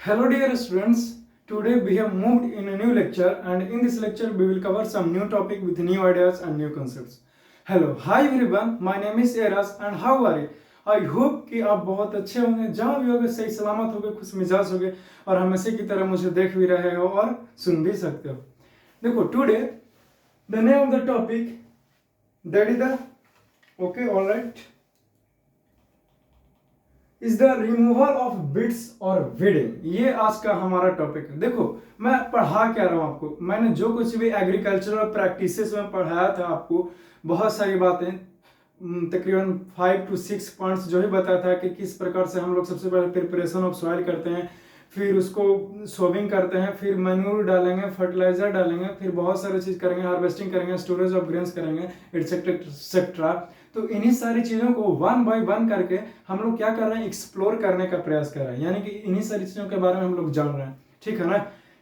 Hello dear students, today we have moved in a new lecture and in this lecture we will cover some new topic with new ideas and new concepts. Hello, hi everyone, my name is Eras and how are you? I hope कि आप बहुत अच्छे होंगे, जहाँ भी होंगे सही सलामत होंगे, खुश मिजाज होंगे और हमेशा की तरह मुझे देख भी रहे हो और सुन भी सकते हो। देखो today the name of the topic that is the okay alright is the removal of bits और विडिंग। ये आज का हमारा टॉपिक है। देखो मैं पढ़ा क्या रहा हूँ आपको, मैंने जो कुछ भी एग्रीकल्चरल प्रैक्टिसेस में पढ़ाया था आपको बहुत सारी बातें, तकरीबन 5 to 6 पॉइंट्स जो ही बताया था कि किस प्रकार से हम लोग सबसे पहले प्रिपरेशन ऑफ सॉइल करते हैं, फिर उसको सोविंग करते हैं, फिर मैन्यूर डालेंगे, फर्टिलाइजर डालेंगे, फिर बहुत सारी चीज़ करेंगे, हार्वेस्टिंग करेंगे, स्टोरेज ऑफ ग्रेन्स करेंगे, एटसेट्रा एक्सेट्रा। तो इन्हीं सारी चीज़ों को वन बाय वन करके हम लोग क्या कर रहे हैं, एक्सप्लोर करने का प्रयास कर रहे हैं, यानी कि इन्हीं सारी चीज़ों के बारे में हम लोग जान रहे हैं। ठीक है ना?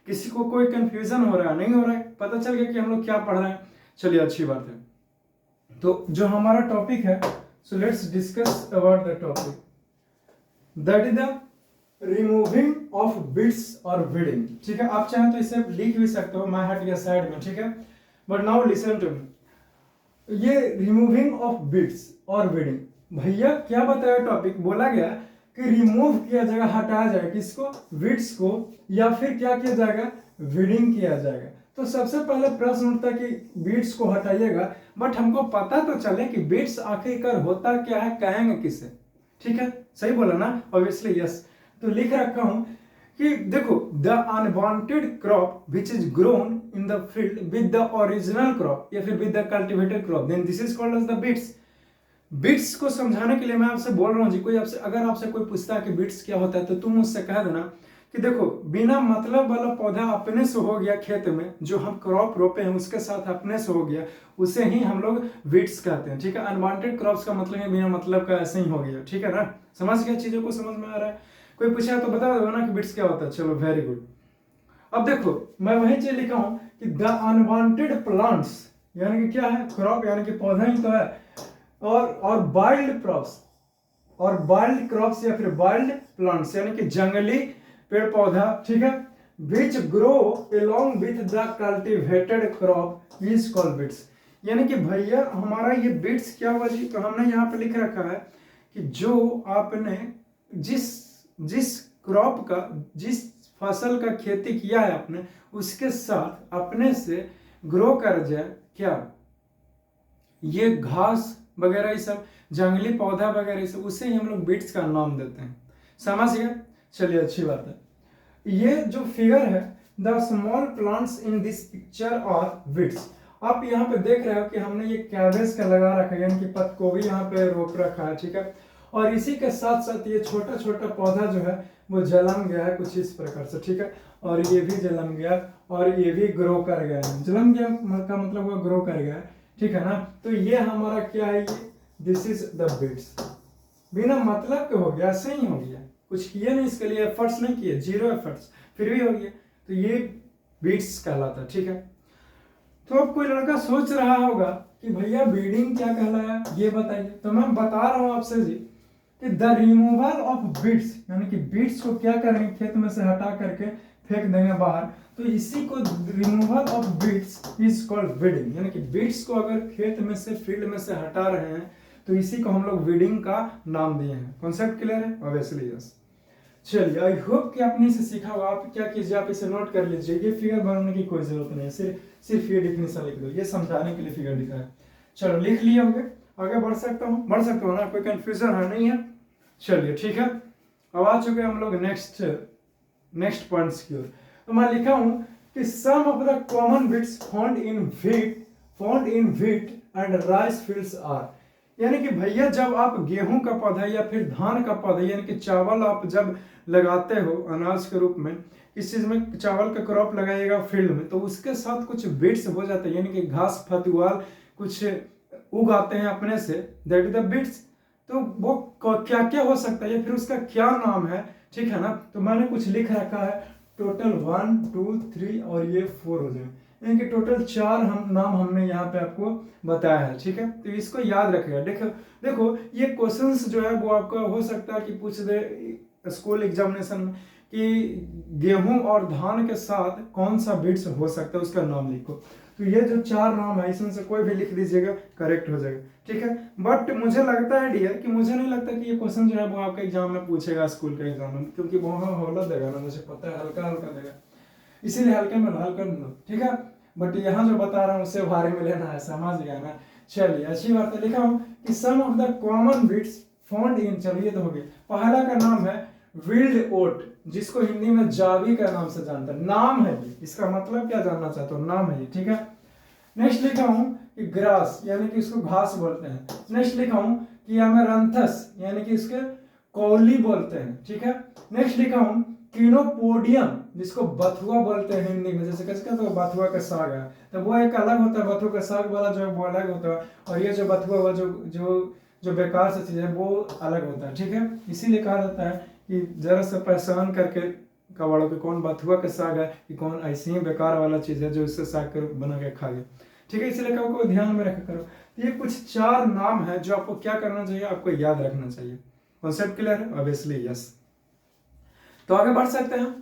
किसी को कोई कंफ्यूजन हो रहा है, नहीं हो रहा है, पता चल गया कि हम लोग क्या पढ़ रहे हैं। चलिए अच्छी बात है। तो जो हमारा टॉपिक है, so let's discuss about the topic that is the removing of bits और विडिंग। ठीक है, आप चाहें तो इसे लिख भी सकते हो, मैं हट गया साइड में। ठीक है, but now listen to me. ये रिमूविंग ऑफ बिट्स और विडिंग, भैया क्या बताया टॉपिक, बोला गया कि रिमूव किया जाएगा, हटाया जाएगा, किसको, बिट्स को, या फिर क्या किया जाएगा, विडिंग किया जाएगा। तो सबसे पहले प्रश्न उठता है कि बिट्स को हटाइएगा, बट हमको पता तो चले कि बिट्स आखिरकार होता क्या है, कहेंगे किसे। ठीक है, सही बोला ना, ऑब्वियसली यस। तो लिख रखा हूं कि देखो the unwanted crop which is grown in the field with the original crop या फिर with the cultivated crop, then this is called as the bits. Bits को समझाने के लिए मैं आपसे बोल रहा हूँ जी, कोई आपसे अगर आपसे कोई पूछता है कि बिट्स क्या होता है तो तुम मुझसे कह देना कि देखो बिना मतलब वाला पौधा अपने से हो गया खेत में, जो हम क्रॉप रोपे हैं उसके साथ अपने से हो गया, उसे ही हम लोग बिट्स कहते हैं। ठीक है, अनवांटेड क्रॉप्स का मतलब है बिना मतलब का ऐसे ही हो गया। ठीक है ना, समझ गया, चीजों को समझ में आ रहा है। कोई पूछा तो बता दो ना कि बिट्स क्या होता है। चलो वेरी गुड। अब देखो मैं वही चीज लिखा हूं कि द अनवांटेड प्लांट्स यानी कि क्या है, क्रॉप यानी कि पौधा ही तो है, और वाइल्ड क्रॉप्स, और वाइल्ड क्रॉप्स या फिर वाइल्ड प्लांट्स यानी कि जंगली पेड़ पौधा। ठीक है, which grow along with the cultivated crop is called bits. यानी कि भैया हमारा ये बिट्स क्या हुआ जी, तो हमने यहाँ पे लिख रखा है कि जो आपने जिस जिस क्रॉप का, जिस फसल का खेती किया है आपने, उसके साथ अपने से ग्रो कर जाए क्या, ये घास वगैरह ये सब जंगली पौधा वगैरह ये सब, उसे ही हम लोग बिट्स का नाम देते हैं। समझ गए? चलिए अच्छी बात है। ये जो फिगर है, the small plants in this picture are bits. आप यहाँ पे देख रहे हो कि हमने ये कैबेज का लगा रखा है, यानी कि पत्ता गोभी यहाँ पे रोप रखा है। ठीक है, और इसी के साथ साथ ये छोटा छोटा पौधा जो है वो जलम गया है कुछ इस प्रकार से। ठीक है, और ये भी जलम गया और ये भी ग्रो कर गया है। जलम गया का मतलब वो ग्रो कर गया है। ठीक है ना, तो ये हमारा क्या है, ये दिस इज द बिट्स। बिना मतलब के हो गया, ऐसे ही हो गया, कुछ किए नहीं, इसके लिए एफर्ट्स नहीं किए, जीरो एफर्ट्स, फिर भी हो गया, तो ये बिट्स कहलाता है। ठीक है, तो अब कोई लड़का सोच रहा होगा कि भैया बीडिंग क्या कहलाया, ये बताइए। तो मैं बता रहा हूं आपसे जी कि द रिमूवल ऑफ बिट्स, यानी कि बिट्स को क्या करेंगे, खेत में से हटा करके फेंक देंगे बाहर, तो इसी को removal of bits is called weeding. यानी कि बिट्स को अगर खेत में से, फील्ड में से हटा रहे हैं तो इसी को हम लोग वीडिंग का नाम दिए हैं। कॉन्सेप्ट क्लियर है? Obviously yes. चलिए आई होप कि आपने इसे सीखा होगा। आप क्या कीजिए, आप इसे नोट कर लीजिए, ये फिगर बनाने की कोई जरूरत नहीं है, सिर्फ ये डिफिनेशन लिख दो, ये समझाने के लिए फिगर दिखा है। चलो लिख लिए होंगे, आगे बढ़ सकता हूँ ना, कोई कंफ्यूजन है नहीं है? चलिए ठीक है, अब आ चुके हम लोग नेक्स्ट पॉइंट्स की ओर। तो मैं लिखा हूं कि some of the common weeds found in wheat and rice fields are. यानी कि भैया जब आप गेहूं का पौधा या फिर धान का पौधा यानी कि चावल आप जब लगाते हो अनाज के रूप में, इस चीज में चावल का क्रॉप लगाइएगा फील्ड में, तो उसके साथ कुछ बिट्स हो जाते हैं, यानी कि घास फतुआल कुछ उग आते हैं अपने से, दैट इज द बिट्स। तो वो क्या क्या हो सकता है या फिर उसका क्या नाम है, ठीक है ना। तो मैंने कुछ लिख रखा है, टोटल 1 2 3 और ये 4 हो जाए, यानी कि टोटल 4 नाम हमने यहाँ पे आपको बताया है। ठीक है, तो इसको याद रखिएगा। देखो ये क्वेश्चंस जो है वो आपका हो सकता है कि पूछ दे स्कूल एग्जामिनेशन में कि गेहूं और धान के साथ कौन सा बिट्स हो सकता है उसका नाम लिखो। तो ये जो 4 नाम है इसमें से कोई भी लिख दीजिएगा, करेक्ट हो जाएगा, ठीक है। बट मुझे लगता है डियर कि मुझे नहीं लगता कि ये क्वेश्चन जो है वो आपका एग्जाम में पूछेगा, स्कूल के एग्जाम में, क्योंकि वहाँ हौला देगा ना, मुझे पता है हल्का हल्का देगा, इसीलिए हल्के में हल्का लो, ठीक है। बट यहाँ जो बता रहा हूँ उससे भारी में लेना है, समझ गया ना। चलिए अच्छी बात है, लिखा हूँ कि some of the common weeds found in, चलिए तो हो गया। पहला का नाम है विल्ड ओट, जिसको हिंदी में जावी का नाम से जानता है, नाम है ये, इसका मतलब क्या जानना चाहते हो, नाम है ये, ठीक है। नेक्स्ट लिखा हूं कि ग्रास, यानी कि इसको घास बोलते हैं। नेक्स्ट लिखा हूं कि अमेरंथस, यानी कि इसके कौली बोलते हैं, ठीक है। नेक्स्ट लिखा हूं किनोपोडियम, जिसको बथुआ बोलते हैं हिंदी में, जैसे कैसे कहते हो बथुआ का साग है, तो वो एक अलग होता है, बथुआ का साग वाला जो है वो अलग होता है, और ये जो बथुआ वाला जो बेकार सी चीज है वो अलग होता है, ठीक है। इसीलिए कहा जाता है कि जरा सा पहचान करके कबाड़ो कि कौन बथुआ का साग है कि कौन ऐसी ही बेकार वाला चीज है जो इससे साग कर बना के खा गया, ठीक है। इसलिए को ध्यान में रखा करो। तो ये कुछ 4 नाम है जो आपको क्या करना चाहिए, आपको याद रखना चाहिए। कॉन्सेप्ट क्लियर है? Obviously yes. तो आगे बढ़ सकते हैं,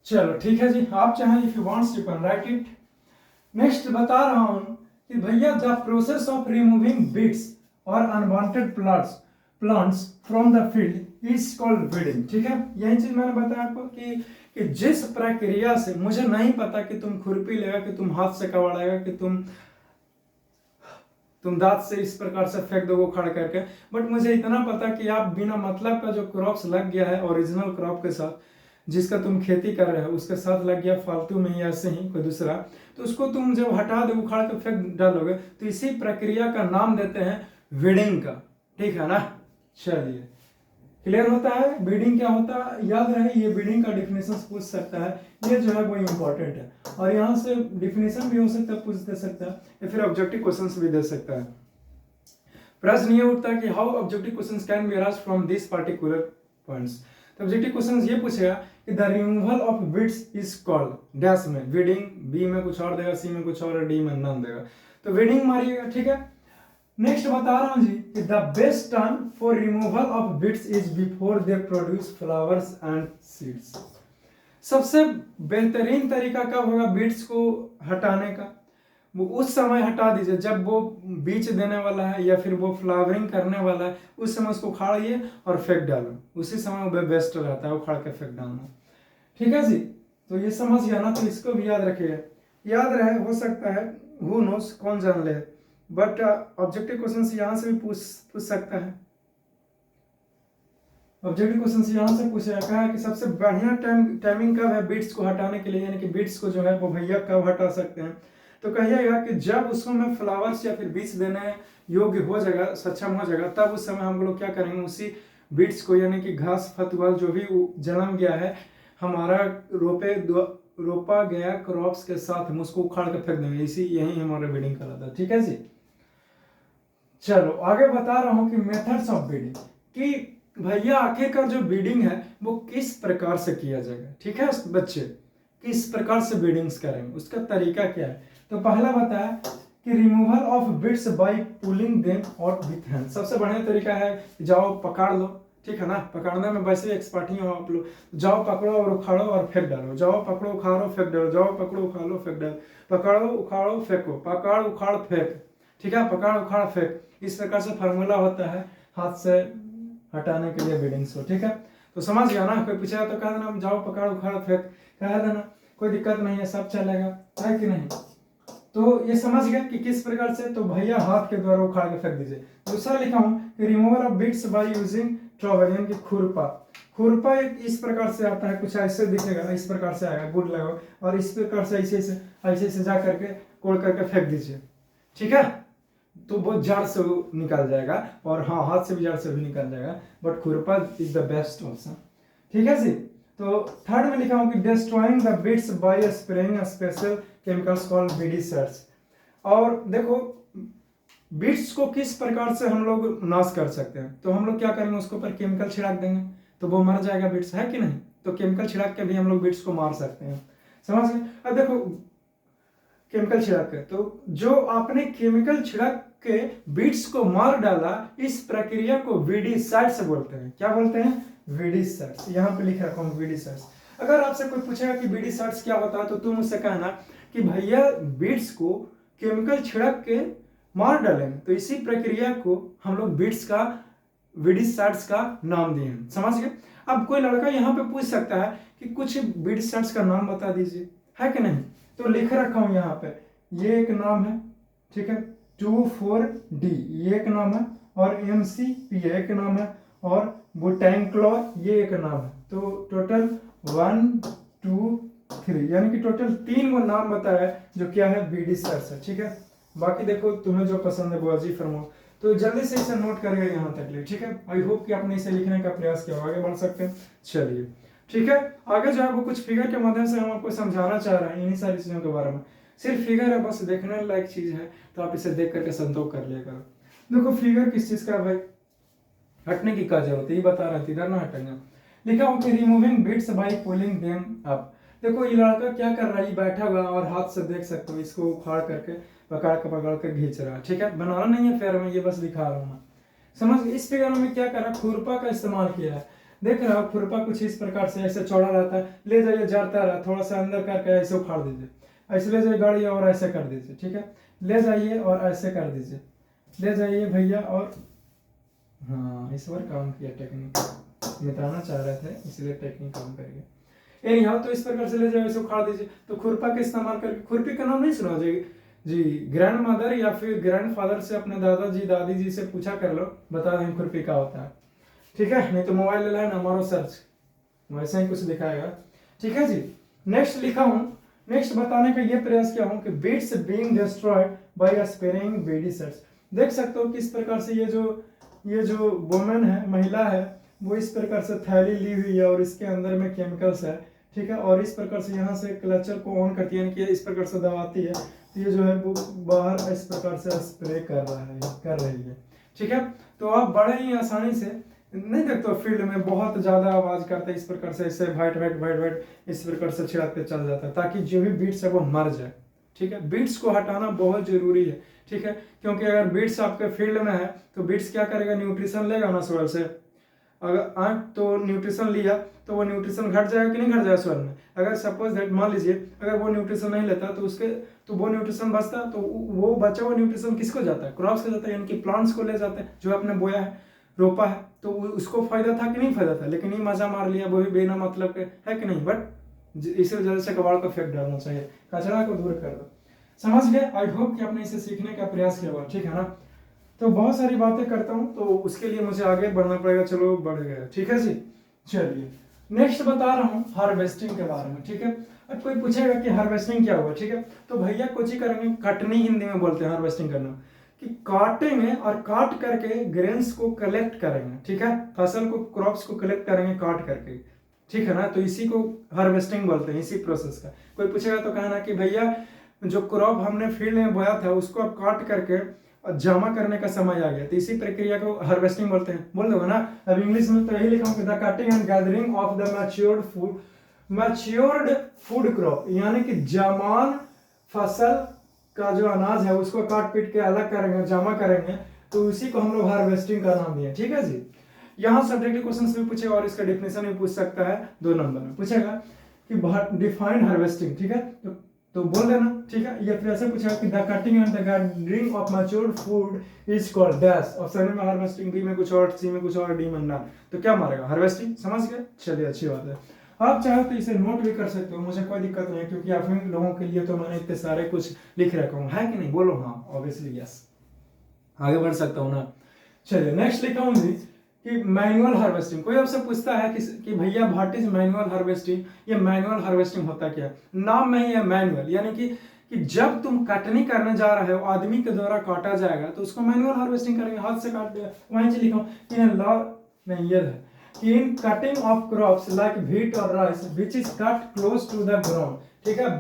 चलो ठीक है जी। आप चाहें if you wants you can write it. Next बता रहा हूं कि भैया the process of removing weeds और unwanted plants from the field is called weeding, ठीक है। यही चीज मैंने बताया आपको कि जिस प्रक्रिया से, मुझे नहीं पता कि तुम खुरपी लेगा कि तुम हाथ से कबाड़ेगा कि तुम दांत से इस प्रकार से फेंक दो उखाड़ करके, बट मुझे इतना पता कि आप बिना मतलब का जो क्रॉप्स लग गया है ओरिजिनल क्रॉप के साथ, जिसका तुम खेती कर रहे हो उसके साथ लग गया फालतू में या ऐसे ही कोई दूसरा, तो उसको तुम जब हटा दो उखाड़ के फेंक डालोगे, तो इसी प्रक्रिया का नाम देते हैं वीडिंग का, ठीक है ना। चलिए क्लियर होता है बीडिंग क्या होता है, याद रहे ये बीडिंग का डिफिनेशन पूछ सकता है, ये जो है वो इंपॉर्टेंट है, और यहाँ से डिफिनेशन भी हो सकता है, पूछ दे सकता है, या फिर ऑब्जेक्टिव क्वेश्चंस भी दे सकता है। प्रश्न ये उठता है कि how objective questions can be arised from this particular points. तो ऑब्जेक्टिव क्वेश्चंस ये पूछेगा कि the removal of bits is called dash में, वीडिंग, बी में कुछ और देगा, सी में कुछ और, डी में नन देगा, तो वीडिंग मारिएगा, ठीक है। नेक्स्ट बता रहा हूं जी कि the best time for removal of bits is before they produce flowers and seeds. सबसे बेहतरीन तरीका कब होगा बिट्स को हटाने का, वो उस समय हटा दीजिए जब वो बीज देने वाला है या फिर वो फ्लावरिंग करने वाला है, उस समय उसको उखाड़िए और फेंक डालो, उसी समय वो बेस्ट रहता है उखाड़ के फेंक डालना, ठीक है जी। तो ये समझ गया ना, तो इसको भी याद रखिए, याद रहे, हो सकता है हु नोस, कौन जान ले, बट ऑब्जेक्टिव क्वेश्चंस यहां से भी पूछ सकता है। ऑब्जेक्टिव क्वेश्चंस यहां से पूछा कहा कि सबसे बढ़िया टाइमिंग कब है बिट्स को हटाने के लिए, यानी कि बिट्स को जो है वो भैया कब हटा सकते हैं, तो कहिएगा कि जब उसको में फ्लावर्स या फिर बीज देने योग्य हो जाएगा, सक्षम हो जाएगा, तब उस समय हम लोग क्या करेंगे, उसी बिट्स को यानी कि घास फतवाल जो भी जन्म गया है हमारा रोपा गया क्रॉप्स के साथ, हम उसको उखाड़ के फेंक देंगे, इसी यही हमारा बीडिंग कहलाता है, ठीक है जी। चलो आगे बता रहा हूं कि मेथड्स ऑफ बीडिंग, कि भैया आखिरकार जो बीडिंग है वो किस प्रकार से किया जाएगा, ठीक है बच्चे, किस प्रकार से बीडिंग्स करेंगे, उसका तरीका क्या है। तो पहला बताया कि removal of bits by pulling them out with hand. सबसे बढ़िया तरीका है जाओ पकड़ लो, ठीक है ना, पकड़ने में वैसे एक्सपर्ट ही हो आप लोग, जाओ पकड़ो और उखाड़ो और फेंक डालो, जाओ पकड़ो उखाड़ो फेंक डालो, जाओ पकड़ो उखाड़ो फेंक डालो, पकड़ो उखाड़ो फेंको, पकड़ उखाड़ फेंक, ठीक है, पकड़ उखाड़ फेंक, इस प्रकार से फार्मूला होता है हाथ से हटाने के लिए बीडिंग्स को, ठीक है। तो समझ गया ना, कोई पूछेगा तो कह देना जाओ पकड़ उखाड़ फेंक, कह देना, कोई दिक्कत नहीं है, सब चलेगा, है कि नहीं। तो ये समझ गया कि किस प्रकार से, तो भैया हाथ के द्वारा उखाड़ के फेंक दीजिए। दूसरा लिखा हूं कि removal of bits by using trowel, यानी कि खुरपा। खुरपा एक इस प्रकार से आता है, कुछ ऐसे दिखेगा, इस प्रकार से आएगा, गुड लगाओ और इस प्रकार से ऐसे जा करके कोड़ करके फेंक दीजिए, ठीक है, तो वो जड़ से निकल जाएगा, और हाँ हाथ से भी जड़ से भी निकल जाएगा, बट खुरपा इज द बेस्ट ऑप्शन, ठीक है जी। तो थर्ड में लिखा हूं कि destroying the weeds by spraying special chemicals called weedicides. और देखो बिट्स को किस प्रकार से हम लोग नाश कर सकते हैं, तो हम लोग क्या करेंगे, उसके ऊपर केमिकल छिड़क देंगे तो वो मर जाएगा बिट्स, है कि नहीं। तो केमिकल छिड़क के भी हम लोग बिट्स को मार सकते हैं, समझ गए। अब देखो केमिकल छिड़क के, तो जो आपने केमिकल छिड़क के बिट्स को मार डाला, इस प्रक्रिया को वीडिसाइड्स बोलते हैं। क्या बोलते हैं? वीडिसाइड्स। यहाँ पे लिख रखा हूँ वीडिसाइड्स। अगर आपसे कोई पूछेगा कि बीडी शॉट्स क्या होता है तो तुम उससे कहना कि भैया बीड्स को केमिकल छिड़क के मार डालेंगे, तो इसी प्रक्रिया को हम लोग बीड्स का बीडी शॉट्स का नाम दिए हैं, समझ गए। अब कोई लड़का यहाँ पे पूछ सकता है कि कुछ बीडी शॉट्स का नाम बता दीजिए, है कि नहीं, तो लिख रखा हूं यहाँ पे, ये एक नाम है, ठीक है, 2,4-D ये एक नाम है, और MCP एक नाम है, और बुटैंक्लोर ये एक नाम है। तो टोटल 1 2 3 यानी कि टोटल 3 वो नाम बताया जो क्या है बीडी शॉट्स है, ठीक है। बाकी देखो तुम्हें जो पसंद है वो अजी फरमाओ, तो जल्दी से इसे नोट करिए यहाँ तक ले, ठीक है। आई होप कि आपने इसे लिखने का प्रयास किया, आगे बढ़ सकते हैं। चलिए ठीक है, आगे जो है वो कुछ फिगर के माध्यम से हम आपको समझाना चाह रहे हैं इन्हीं सारी चीजों के बारे में। सिर्फ फिगर है, बस देखने लायक चीज है, तो आप इसे देख करके संतोष कर लिया करो। देखो फिगर किस चीज का भाई, हटने की क्या जरूरत है, ये बता रहे थे, इधर ना हटेंगे। लिखा हो कि removing bits by pulling them up. देखो ये लड़का क्या कर रहा है, ये बैठा हुआ और हाथ से देख सकते हो इसको उखाड़ करके पकड़ कर खींच रहा है, ठीक है। बनाना नहीं है फिर मैं ये बस दिखा रहा हूँ, समझ। इस फिगर में क्या कर रहा है, खुरपा का इस्तेमाल किया है, देख रहा हो खुरपा कुछ इस प्रकार से ऐसे चौड़ा रहता है, ले जाइए जाता रहा, थोड़ा सा अंदर करके ऐसे उखाड़ दीजिए, ऐसे ले जाइए गाड़ी और ऐसे कर दीजिए, ठीक है, ले जाइए और ऐसे कर दीजिए, ले जाइए भैया, और हाँ इस बार काम किया, टेक्निक मिटाना चाह रहे थे इसलिए टेक्निक काम कर गया। यहाँ तो इस प्रकार से ले जाइए, ऐसे उखाड़ दीजिए। तो खुरपा का इस्तेमाल करके, खुरपी का नाम नहीं सुना जी, ग्रैंड मदर या फिर ग्रैंड फादर से अपने दादाजी दादी जी से पूछा कर लो, बता दें खुरपी का होता है, ठीक है। नहीं तो मोबाइल ले लेना, हमारा सर्च वैसे ही कुछ दिखाएगा, ठीक है जी। नेक्स्ट लिखा हूं, नेक्स्ट बताने का ये प्रयास किया हूं कि bits being destroyed by spraying weedicides. देख सकते हो किस प्रकार से ये जो वुमेन है, महिला है, वो इस प्रकार से थैली ली हुई है और इसके अंदर में केमिकल्स है, ठीक है, और इस प्रकार से यहाँ से क्लचर को ऑन करती है, यानी कि इस प्रकार से दबाती है, तो ये जो है वो बाहर इस प्रकार से स्प्रे कर रही है, ठीक है। तो आप बड़े ही आसानी से नहीं देखते हो, फील्ड में बहुत ज्यादा आवाज करता है, इस प्रकार से इससे वाइट इस प्रकार से छिड़कते चल जाता है, ताकि जो भी बीट्स है वो मर जाए, ठीक है। बीट्स को हटाना बहुत जरूरी है, ठीक है, क्योंकि अगर बीट्स आपके फील्ड में है तो बीट्स क्या करेगा, न्यूट्रिशन लेगा ना सोइल से, अगर तो न्यूट्रिशन लिया तो वो न्यूट्रिशन घट जाएगा कि नहीं घट जाएगा सोइल में। अगर सपोज दैट मान लीजिए अगर वो न्यूट्रिशन नहीं लेता तो वो न्यूट्रिशन बचता, तो वो बचा हुआ न्यूट्रिशन किसको जाता है, क्रॉप्स को जाता है, यानी कि प्लांट्स को ले जाते हैं, जो आपने बोया है रोपा है, तो उसको फायदा था कि नहीं फायदा था, लेकिन ये मजा मार लिया, वो भी बिना मतलब के, है कि नहीं। बट इसी वजह से कबाड़ को फेंक डालना चाहिए, कचरा को दूर कर दो, समझ गए। आई होप कि आपने इसे सीखने का प्रयास किया होगा, ठीक है ना। तो बहुत सारी बातें करता हूँ, तो उसके लिए मुझे आगे बढ़ना पड़ेगा, चलो बढ़ गया, ठीक है जी। चलिए नेक्स्ट बता रहा हूँ हार्वेस्टिंग के बारे में, ठीक है। अब कोई पूछेगा कि हार्वेस्टिंग क्या हुआ, ठीक है, तो भैया कुछ ही करेंगे, कटनी हिंदी में बोलते हैं हार्वेस्टिंग करना, कि काटेंगे और काट करके ग्रेन्स को कलेक्ट करेंगे, ठीक है, फसल को क्रॉप्स को कलेक्ट करेंगे काट करके, ठीक है ना। तो इसी को हार्वेस्टिंग बोलते हैं, इसी प्रोसेस का। कोई पूछेगा तो कहना कि भैया जो क्रॉप हमने फील्ड में बोया था उसको अब काट करके जमा करने का समय आ गया, तो इसी प्रक्रिया को हार्वेस्टिंग बोलते हैं, बोल दोगे ना। अब इंग्लिश में तो यही लिखा हूँ, the cutting and gathering of the matured food crop, यानी कि जमान फसल का जो अनाज है उसको काट पीट के अलग करेंगे, जमा करेंगे, तो उसी को हम लोग हार्वेस्टिंग का नाम दिए, ठीक है जी। यहाँ सब्जेक्टिव क्वेश्चन भी पूछेगा और इसका डेफिनेशन भी पूछ सकता है, 2 नंबर में पूछेगा कि डिफाइन हार्वेस्टिंग, ठीक है, तो बोल देना, ठीक है। या फिर ऐसे पूछेगा कि the cutting and the gathering of matured food is called dash, option में हार्वेस्टिंग, बी में कुछ और, सी में कुछ और, डी में नॉन, तो क्या मारेगा हार्वेस्टिंग, समझ गए। चलिए अच्छी बात है, आप चाहे तो इसे नोट भी कर सकते हो, मुझे कोई दिक्कत नहीं है, क्योंकि आप लोगों के लिए तो मैंने इतने सारे कुछ लिख रखा हूँ, है कि नहीं, बोलो हाँ, ऑब्वियसली यस, आगे बढ़ सकता हूँ ना। चलिए नेक्स्ट लिखा हूँ जी कि मैनुअल हार्वेस्टिंग। कोई आपसे पूछता है कि भैया व्हाट इज मैनुअल हार्वेस्टिंग, ये मैनुअल हार्वेस्टिंग होता क्या, नाम में ही है मैनुअल, यानी कि जब तुम कटनी करने जा रहे हो आदमी के द्वारा काटा जाएगा तो उसको मैनुअल हार्वेस्टिंग करेंगे, हाथ से काट दिया। वहीं से लिखा नहीं ये है कि in cutting of crops like wheat और rice which is cut close to the ground, ठीक है,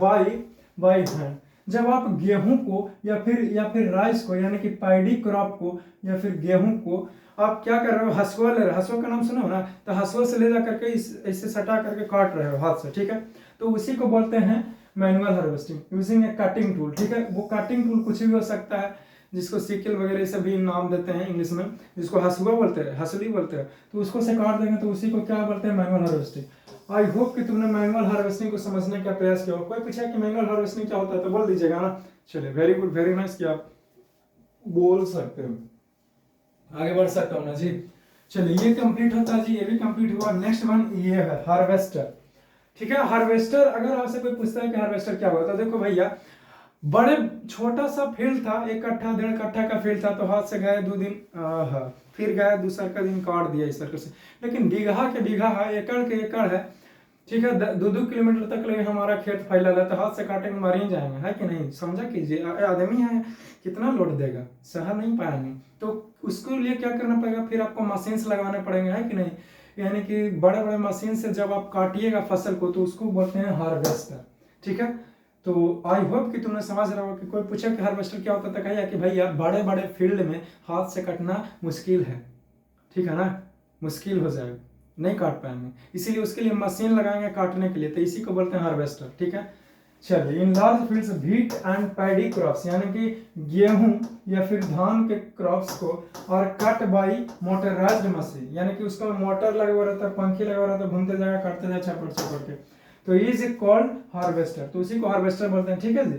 बाय हैंड। जब आप गेहूं को या फिर राइस को, यानी कि पैडी क्रॉप को या फिर गेहूं को आप क्या कर रहे हो, हसुआ ले रहे हो, हसुआ का नाम सुना हो ना, तो हसुआ से ले जा करके इससे सटा करके काट रहे हो हाथ से, ठीक है, तो उसी को बोलते हैं मैनुअल हार्वेस्टिंग यूजिंग ए कटिंग टूल, ठीक है। वो कटिंग टूल कुछ भी हो सकता है, जिसको सिकल वगैरह से भी नाम देते हैं इंग्लिश में, जिसको हसुआ बोलते हैं, हसली बोलते हैं, तो उसको से काट देंगे तो उसी को क्या बोलते हैं मैनुअल हार्वेस्टिंग। आई होप कि तुमने मैनुअल हार्वेस्टिंग को समझने का प्रयास किया हो। कोई पूछा कि मैनुअल हार्वेस्टिंग क्या होता है तो बोल दीजिएगा ना। चलिए वेरी गुड, वेरी नाइस कि आप बोल सकते हो, आगे बढ़ सकता हूँ ना जी। चलिए ये कंप्लीट होता है जी, ये भी कंप्लीट हुआ। नेक्स्ट वन ये है हार्वेस्टर। ठीक है, हार्वेस्टर अगर आपसे कोई पूछता है कि हार्वेस्टर क्या होता है, देखो भैया बड़े छोटा सा फील्ड था, 1 कट्ठा 1.5 कट्ठा का फील्ड था, तो हाथ से गए 2 दिन, फिर गए दूसरा का दिन काट दिया इस तरह से। लेकिन बीघा के बीघा है, एकड़ के एकड़ है, ठीक है, 2-2 किलोमीटर तक लगे हमारा खेत फैला है, तो हाथ से काटेंगे मर ही जाएंगे, है कि नहीं, समझा कीजिए। आदमी है कितना लोड देगा, सह नहीं पाएंगे, तो उसके लिए क्या करना पड़ेगा, फिर आपको मशीन लगाने पड़ेंगे, है कि नहीं। यानी कि बड़े बड़े मशीन से जब आप काटिएगा फसल को तो उसको बोलते हैं हार्वेस्टर। ठीक है, तो आई होप कि तुमने समझ रहा हो कि कोई पूछा कि हार्वेस्टर क्या होता था, कहिए कि भैया बड़े बड़े फील्ड में हाथ से कटना मुश्किल है, ठीक है ना, मुश्किल हो जाएगा, नहीं काट पाएंगे, इसीलिए उसके लिए मशीन लगाएंगे काटने के लिए, तो इसी को बोलते हैं हार्वेस्टर। ठीक है, चलिए in large fields wheat and paddy crops, यानी कि गेहूं या फिर धान के क्रॉप्स को और कट बाई मोटराइज्ड मशीन, यानी कि उसका मोटर लगा हुआ रहता है, पंखी लगा हुआ रहता है, घूमते जाएगा काटते जाए छपड़ छपड़ के, तो इज कॉल्ड हार्वेस्टर, तो उसी को हार्वेस्टर बोलते हैं। ठीक है जी,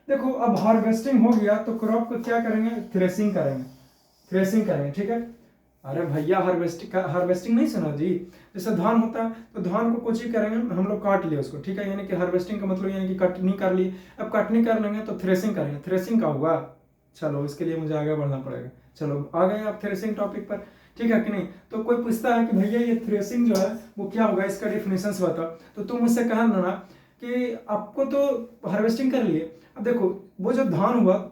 देखो अब हार्वेस्टिंग हो गया तो क्रॉप को क्या करेंगे, थ्रेसिंग करेंगे, थ्रेसिंग करेंगे। ठीक है, अरे भैया हार्वेस्टिंग नहीं सुना जी, जैसे धान होता है तो धान को कुछ ही करेंगे हम लोग, काट लिए उसको, ठीक है, यानी कि हार्वेस्टिंग का मतलब यानी कि कटनी कर ली। अब कटनी कर लेंगे तो थ्रेसिंग करेंगे, थ्रेसिंग का हुआ। चलो इसके लिए मुझे आगे बढ़ना पड़ेगा, चलो आ गए आप थ्रेसिंग टॉपिक पर, ठीक है कि नहीं। तो कोई पूछता है कि भैया ये थ्रेसिंग जो है वो क्या होगा, इसका डिफिनेशन बताओ, तो तुम मुझसे कहा ना कि आपको तो हार्वेस्टिंग कर लिए, अब देखो वो जो धान हुआ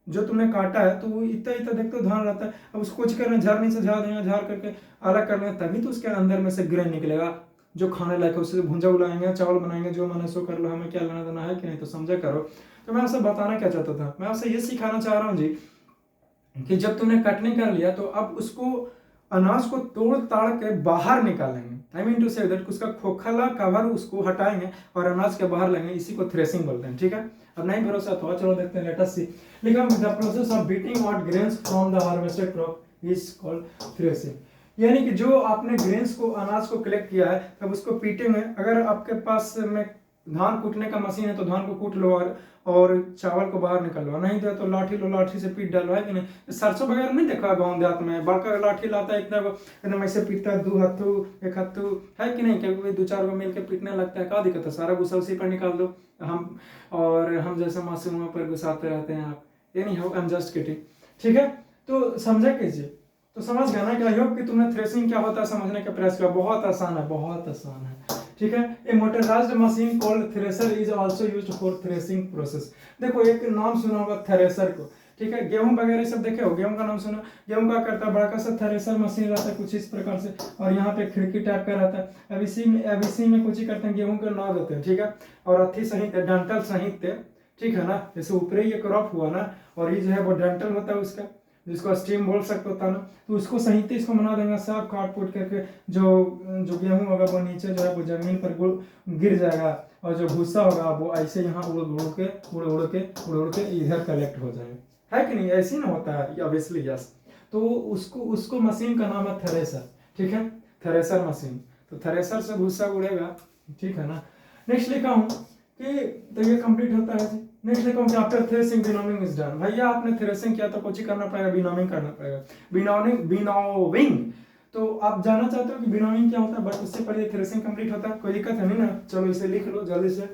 जो तुमने काटा है तो वो इतना इतना देखते हो धान रहता है, अब उसको कुछ करना, झाड़ने से झाड़ देंगे, झाड़ करके अलग कर लेंगे, तभी तो उसके अंदर में से ग्रेन निकलेगा जो खाने लायक है, उससे भुंजा उलाएंगे, चावल बनाएंगे, जो मैंने सो कर लो, हमें क्या लेना देना है कि नहीं, तो समझा करो। तो मैं आपसे बताना क्या चाहता था, मैं आपसे ये सिखाना चाह रहा हूँ जी कि जब तुमने कटने कर लिया तो अब उसको अनाज को तोड़ ताड़ के बाहर निकालेंगे, I mean to say that उसका खोखला कवर उसको हटाएंगे और अनाज के बाहर लेंगे, इसी को थ्रेसिंग बोलते हैं। ठीक है, अब नहीं भरोसा तो चलो देखते हैं, लेट अस सी। लिखा the process of beating out grains from the harvested crop is called threshing, यानी कि जो आपने ग्रेन्स को अनाज को कलेक्ट किया है तब उसको पीटेंगे। अगर आपके पास में धान कूटने का मशीन है तो धान को कूट लो और चावल को बाहर निकालो, नहीं तो लाठी लो, लाठी से पीट डालो, है कि नहीं। सरसों वगैरह नहीं देखा गाँव देहात में, बड़का लाठी लाता है इतना एकदम ऐसे पीटता है, 2 हत्थू 1 हत्थू, है कि नहीं, क्योंकि 2-4 गो मिल के पीटने लगता है, क्या दिक्कत है, सारा गुस्सा उसी पर निकाल दो। हम जैसे मासूमों पर गुस्साते रहते हैं आप, यानी आई एम जस्ट किडिंग। ठीक है, तो समझा कीजिए, तो समझ गया ना कि आई होप कि तुमने थ्रेसिंग क्या होता है समझने का प्रयास किया, बहुत आसान है, बहुत आसान है। ठीक है, a motorized machine called thresher is also used for threshing process. देखो एक नाम सुना होगा थ्रेशर को, ठीक है, गेहूं वगैरह सब देखे हो, गेहूं का नाम सुना, गेहूं का करता है बड़ा सा थ्रेशर मशीन रहता है कुछ इस प्रकार से, और यहाँ पे खिड़की टाइप का रहता है, अब इसी में कुछ ही करते हैं, गेहूं के नाव देते हैं, ठीक है, और अथी सहित डंटल सहित, ठीक है ना, जैसे ऊपरी ये क्रॉप हुआ ना, और ये जो है वो डंटल होता है उसका, जिसको स्टीम बोल सकते होता ना, तो उसको सहित इसको बना देंगे सब काट कूट करके, जो गेहूं होगा वो नीचे जो है वो जमीन पर गिर जाएगा, और जो भूसा होगा वो ऐसे यहाँ उड़ के इधर कलेक्ट हो जाएगा, है कि नहीं, ऐसे ना होता है ऑब्वियसली, यस। तो उसको मशीन का नाम है थ्रेसर, ठीक है, थ्रेसर मशीन, तो थ्रेसर से भूसा उड़ेगा, ठीक है ना। नेक्स्ट लिखा हूँ कि तो ये कंप्लीट होता है। नेक्स्ट लिखा हूँ कि after threshing winnowing is done, भैया आपने थ्रेसिंग किया तो कुछ ही करना पड़ेगा, विनोविंग करना पड़ेगा। विनोविंग तो आप जानना चाहते हो कि विनोविंग क्या होता है, बट उससे पहले थ्रेसिंग कंप्लीट होता है, कोई दिक्कत है नहीं ना। चलो इसे लिख लो जल्दी से,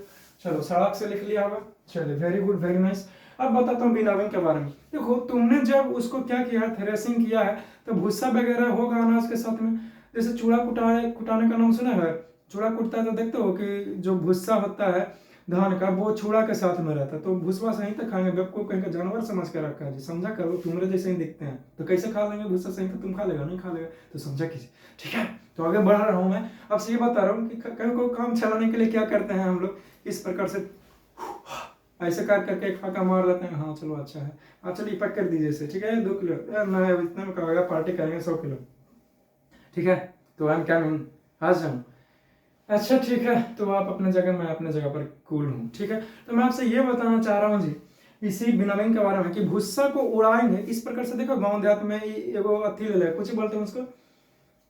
चलो सड़क से लिख लिया होगा, चलिए वेरी गुड वेरी नाइस। अब बताता हूँ विनोविंग के बारे में। देखो तुमने जब उसको क्या किया, थ्रेसिंग किया है, तो भूसा वगैरह होगा अनाज के साथ में, जैसे चूड़ा कुटाने का नाम सुना है, चूड़ा कुटता है तो देखते हो कि जो भूसा होता है धान का वो छुड़ा के साथ में रहता है, तो भूसा सही तक खाएंगे, बेवकूफ कहीं का जानवर समझ के रखा है जी, समझा करो, तुम्हारे जैसे ही दिखते हैं तो कैसे खा लेंगे भूसा सही, तो तुम खा लेगा नहीं खा लेगा, तो समझा कीजिए। ठीक है, तो आगे बढ़ रहा हूँ मैं, अब से ये बता रहा हूँ कि कहीं को काम चलाने के लिए क्या करते हैं हम लोग, इस प्रकार से ऐसे कर करके एक फाका मार देते हैं, हाँ चलो अच्छा है, हाँ चलिए पैक कर दीजिए इसे, ठीक है, 2 किलो ना इतने में कहेगा, पार्टी करेंगे 100 किलो, ठीक है, तो आई एम कमिंग, आ जाऊँ, अच्छा ठीक है, तो आप अपने जगह, मैं अपने जगह पर कूल हूँ, ठीक है। तो मैं आपसे ये बताना चाह रहा हूँ जी इसी विनोविंग के बारे में कि भूसा को उड़ाएंगे इस प्रकार से। देखो गांव देहात में एगो अथी ले लेगा, कुछ ही बोलते हैं उसको,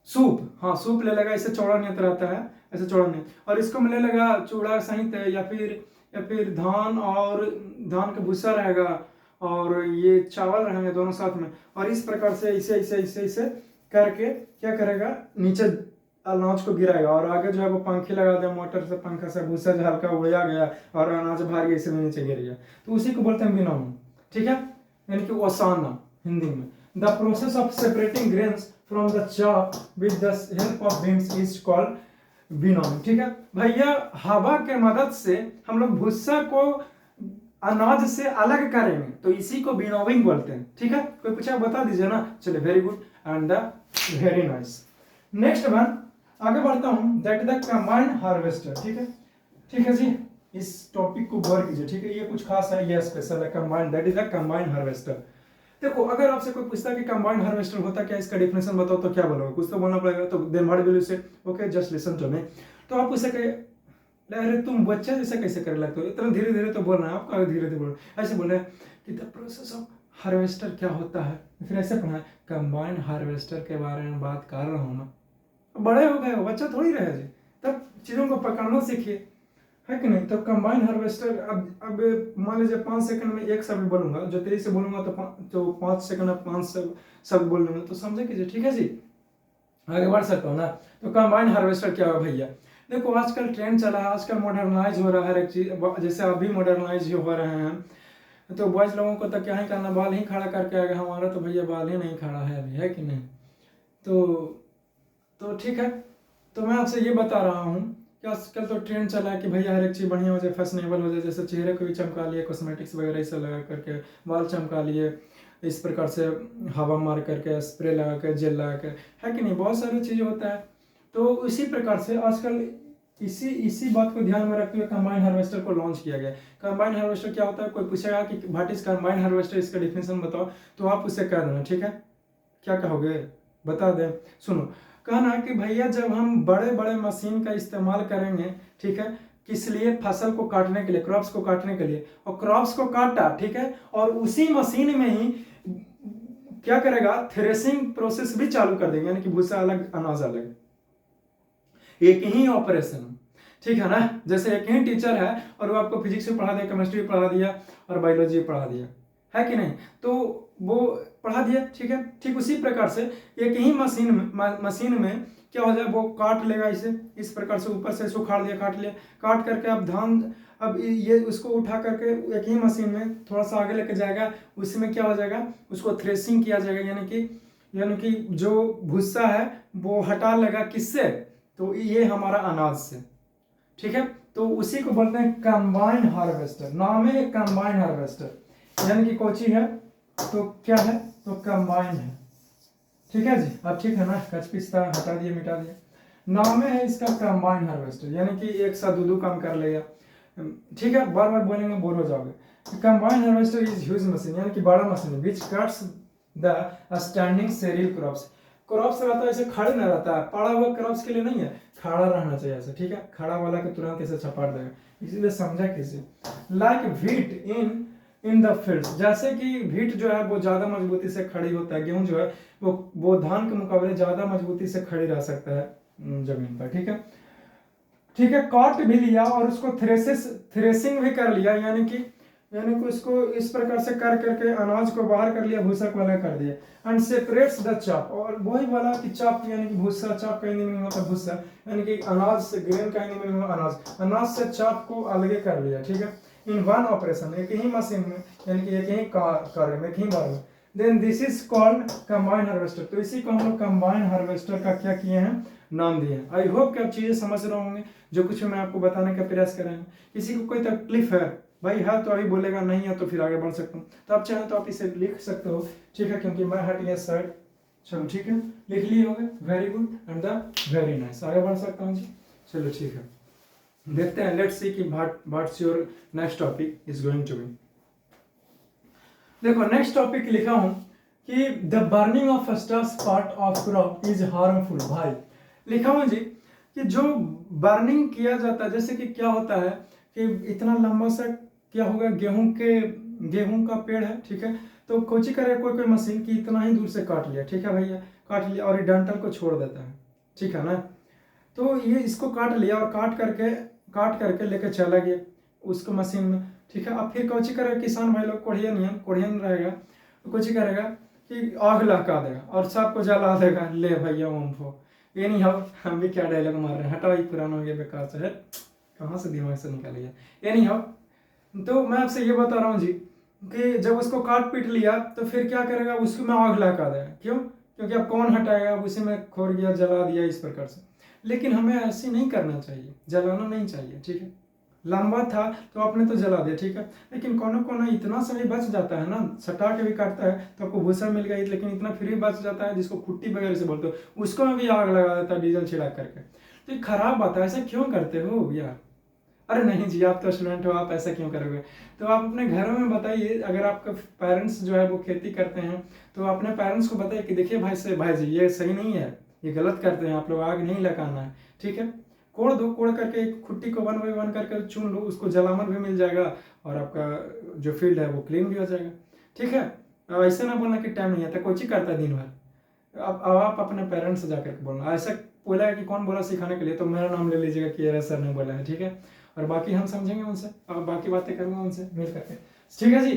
सूप, हाँ सूप ले लेगा, इससे चौड़ा नियत रहता है, ऐसे चौड़ा नहीं। और इसको मिलने लगा चूड़ा सहित या फिर धान का भूसा रहेगा और ये चावल रहेंगे दोनों साथ में, और इस प्रकार से इसे करके क्या करेगा, नीचे अनाज को गिराएगा और आगे जो है वो पंखे लगा दिया, मोटर से पंखा से भूसा जो हल्का उड़ा गया और अनाज भारी ऐसे में नीचे गिर गया, तो उसी को बोलते हैं विनोइंग। ठीक है, यानी कि ओसाना हिंदी में। The process of separating grains from the chaff with the help of winds is called winnowing. ठीक है भैया, हवा के मदद से हम लोग भूसा को अनाज से अलग करेंगे तो इसी को विनोइंग बोलते हैं। ठीक है, कोई पूछा बता दीजिए ना। चलिए, very good and the very nice. Next one आगे बढ़ता हूं, दैट द कंबाइंड हार्वेस्टर। ठीक है जी, इस टॉपिक को गौर कीजिए। ठीक है, ये कुछ खास है, ये स्पेशल है। Combined, that is the combined harvester. देखो, अगर आपसे कोई पूछता है कि कंबाइंड हार्वेस्टर होता क्या, इसका डेफिनेशन बताओ, तो क्या बोलोगे? कुछ तो बोलना पड़ेगा। तो then what will you say? Okay, just listen to me. तो आप उसे कहे, अरे तुम बच्चे जैसे कैसे कर लगते हो, इतना धीरे धीरे तो बोल रहे हैं, आपका धीरे धीरे बोल ऐसे बोल रहे हैं कि द प्रोसेस ऑफ हार्वेस्टर क्या होता है, फिर ऐसे पढ़ा है कंबाइंड हार्वेस्टर के बारे में बात कर रहा हूँ मैं। बड़े हो गए हो, बच्चा थोड़ी रहे जी, तब चीज़ों को पकड़ना सीखिए, है कि नहीं। तो कंबाइंड हार्वेस्टर, अब मान लीजिए 5 सेकंड में एक शब्द बोलूंगा, जो तेजी से बोलूंगा तो 5 सेकंड में 5 शब्द बोल लूंगा, तो समझे कीजिए। ठीक है जी, आगे बढ़ सकता हूँ ना। तो कंबाइंड हार्वेस्टर क्या है भैया? देखो, आजकल ट्रेंड चला है, आजकल मॉडर्नाइज हो रहा है हर एक चीज, जैसे आप भी मॉडर्नाइज हो रहे हैं। तो बॉयज लोगों को तो क्या ही करना, बाल ही खड़ा करके आएगा। हमारा तो भैया बाल ही नहीं खड़ा है अभी, है कि नहीं। तो ठीक है, तो मैं आपसे ये बता रहा हूँ कि आजकल तो ट्रेंड चला है कि भैया हर एक चीज़ बढ़िया हो जाए, फैशनेबल हो जाए। जैसे चेहरे को भी चमका लिए, कॉस्मेटिक्स वगैरह इसे लगा करके, बाल चमका लिए, इस प्रकार से हवा मार करके, स्प्रे लगा कर, जेल लगा कर, है कि नहीं। बहुत सारी चीज़ें होता है। तो इसी प्रकार से आजकल इसी बात को ध्यान में रखते हुए कंबाइंड हार्वेस्टर को लॉन्च किया गया। कंबाइंड हार्वेस्टर क्या होता है? कोई पूछेगा कि व्हाट इज कंबाइंड हार्वेस्टर, इसका डिफिनेशन बताओ, तो आप उसे कह देना। ठीक है, क्या कहोगे बता दें। सुनो, कहना है कि भैया जब हम बड़े बड़े मशीन का इस्तेमाल करेंगे, ठीक है, किस लिए? फसल को काटने के लिए, क्रॉप्स को काटने के लिए, और क्रॉप्स को काटा, ठीक है, और उसी मशीन में ही क्या करेगा, थ्रेसिंग प्रोसेस भी चालू कर देंगे, यानी कि भूसा अलग अनाज अलग, एक ही ऑपरेशन। ठीक है ना। जैसे एक ही टीचर है और वो आपको फिजिक्स भी पढ़ा दिया, केमिस्ट्री भी पढ़ा दिया और बायोलॉजी भी पढ़ा दिया, है कि नहीं। तो वो पढ़ा दिया, ठीक है। ठीक उसी प्रकार से एक ही मशीन में क्या हो जाए, वो काट लेगा इसे, इस प्रकार से ऊपर से इसको काट दिया, काट करके अब धान, अब ये उसको उठा करके एक ही मशीन में थोड़ा सा आगे लेके जाएगा, उसमें क्या हो जाएगा, उसको थ्रेसिंग किया जाएगा, यानी कि जो भूसा है वो हटा लेगा, किससे? तो ये हमारा अनाज से। ठीक है, तो उसी को बोलते हैं कंबाइंड हार्वेस्टर। नाम है कंबाइंड हार्वेस्टर, यानी कि कोची है तो क्या है, तो कंबाइंड है। ठीक है जी, अब ठीक है ना, कच पिस्ता हटा दिए, मिटा दिए। नाम है इसका कंबाइंड हार्वेस्टर, यानी कि एक साथ दो काम कर लेगा। ठीक है, बार बार बोलेंगे बोर हो जाओगे। Combined harvester is huge machine, यानी कि बड़ा machine which cuts the standing serial crops. Crops रहता है ऐसे खड़े ना रहता है, पड़ा हुआ क्रॉप्स के लिए नहीं है, खड़ा रहना चाहिए ऐसे। ठीक है, खड़ा वाला के तुरंत ऐसे छपाट देगा, इसीलिए समझा कैसे। Like wheat in the field, जैसे कि व्हीट जो है वो ज्यादा मजबूती से खड़ी होता है, गेहूं जो है वो धान के मुकाबले ज्यादा मजबूती से खड़ी रह सकता है जमीन पर। ठीक है, ठीक है, काट भी लिया और उसको थ्रेसिंग भी कर लिया, यानी कि उसको इस प्रकार से कर करके अनाज को बाहर कर लिया, भूसा को अलग कर दिया। एंड सेपरेट्स द चाप, और वही बोला कि चाप यानी कि भूसा, चाप का हिंदी में होता है भूसा, यानी कि अनाज से, ग्रेन का हिंदी में अनाज से चाप को अलग कर लिया। ठीक है, इन वन ऑपरेशन, एक ही मशीन में, यानी कि एक ही कार्य में, एक ही बार में। Then this is called combined harvester. तो इसी को हम लोग कंबाइंड हार्वेस्टर का क्या किए हैं, नाम दिए हैं। आई होप कि आप चीजें समझ रहे होंगे, जो कुछ मैं आपको बताने का प्रयास कर रहे हैं। किसी को कोई तकलीफ है भाई, है तो अभी बोलेगा, नहीं है तो फिर आगे बढ़ सकता हूँ। तो आप चाहें तो आप इसे लिख सकते हो, ठीक है, क्योंकि मैं हट गया साइड। चलो ठीक है, लिख लिए होगे, very good and the very nice. आगे बढ़ सकता हूँ जी। चलो ठीक है, देखते हैं, लेट्स सी कि what's your next topic is going to be. देखो, नेक्स्ट टॉपिक लिखा हूं कि the burning of stuffs part of crop is harmful. भाई लिखा हूं जी कि जो बर्निंग किया जाता है, जैसे कि क्या होता है कि इतना लंबा सा क्या होगा, गेहूं का पेड़ है, ठीक है, तो कोची करे कोई मशीन की इतना ही दूर से काट लिया, ठीक है भैया, काट लिया और डंठल को छोड़ देता है, ठीक है ना। तो ये इसको काट लिया और काट करके लेके चला गया उसको मशीन में, ठीक है। अब फिर कोची करेगा किसान भाई लोग, कोढ़ियन रहेगा, तो कोची करेगा कि आग लगा देगा और सबको जला देगा। ले भैया ओम फो, ये नहीं हो, हम भी क्या डायलॉग मार रहे हैं, हटाओ ये पुराना हो गया बेकार से है, कहाँ से दिमाग से निकालिए, ये नहीं हो। तो मैं आपसे ये बता रहा हूँ जी कि जब उसको काट पीट लिया तो फिर क्या करेगा, उसमें आग लगा देगा। क्यों? क्योंकि अब कौन हटाएगा, अब उसी में खोर गया, जला दिया इस प्रकार से। लेकिन हमें ऐसे नहीं करना चाहिए, जलाना नहीं चाहिए, ठीक है। लंबा था तो आपने तो जला दिया, ठीक है, लेकिन कोना इतना समय बच जाता है ना, सटा के भी काटता है तो आपको भूसा मिल गई, लेकिन इतना फ्री बच जाता है जिसको खुट्टी वगैरह से बोलते हो, उसको में भी आग लगा देता है डीजल छिड़क करके। तो ये खराब बात है, ऐसा क्यों करते हो यार? अरे नहीं जी, आप तो स्टूडेंट हो, आप ऐसा क्यों करोगे? तो आप अपने घरों में बताइए, अगर आपका पेरेंट्स जो है वो खेती करते हैं तो अपने पेरेंट्स को बताइए कि देखिए भाई जी ये सही नहीं है, ये गलत करते हैं आप लोग, आग नहीं लगाना है, ठीक है। कोड़ दो, कोड़ करके एक खुट्टी को 1 बाय 1 करके चुन लो, उसको जलामर भी मिल जाएगा और आपका जो फील्ड है वो क्लीन भी हो जाएगा, ठीक है। ऐसे ना बोलना कि टाइम नहीं आता, कोची करता है दिन भर। अब आप अपने पेरेंट्स से जाकर बोलना, ऐसा बोला है कि कौन बोला सिखाने के लिए, तो मेरा नाम ले लीजिएगा कि अरे सर ने बोला है, ठीक है। और बाकी हम समझेंगे उनसे, और बाकी बातें करूंगा उनसे मिल करके, ठीक है जी।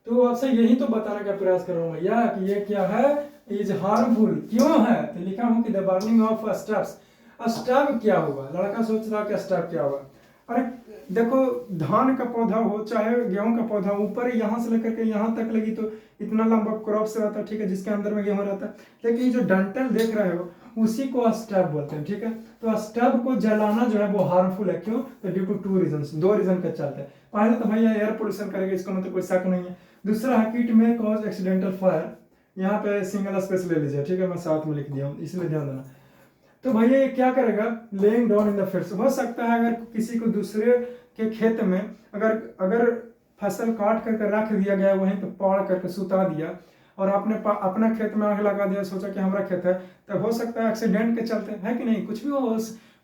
तो आपसे यही तो बताने का प्रयास कर रहा हूँ भैया कि ये क्या है, इज हार्मफुल क्यों है। तो लिखा हूँ कि the burning of stubs, stub क्या होगा, लड़का सोच रहा कि स्टब क्या होगा। अरे देखो, धान का पौधा हो चाहे गेहूं का पौधा, ऊपर यहाँ से लेकर के यहाँ तक लगी तो इतना लंबा क्रॉप से रहता है, ठीक है, जिसके अंदर में गेहूं रहता है। लेकिन जो डंठल देख रहे हो उसी को स्टब बोलते हैं, ठीक है। तो स्टब को जलाना जो है वो हार्मफुल है, क्यों? तो ड्यू टू 2 रीजन, 2 रीजन का चलता है। पहले तो भैया एयर पोल्यूशन करेगा, इसको मतलब कोई शक नहीं है। दूसरा है कीट में कॉज एक्सीडेंटल फायर, यहाँ पे सिंगल स्पेस ले लीजिए, ठीक है, मैं साथ में लिख दिया हूँ, इसलिए ध्यान देना। तो भैया ये क्या करेगा, laying down in the fields, हो सकता है अगर किसी को दूसरे के खेत में अगर फसल काट करके रख दिया गया वहीं पे पाड़ करके सुता दिया और आपने अपना खेत में आग लगा दिया, सोचा कि हमारा खेत है, तो हो सकता है एक्सीडेंट के चलते, है कि नहीं, कुछ भी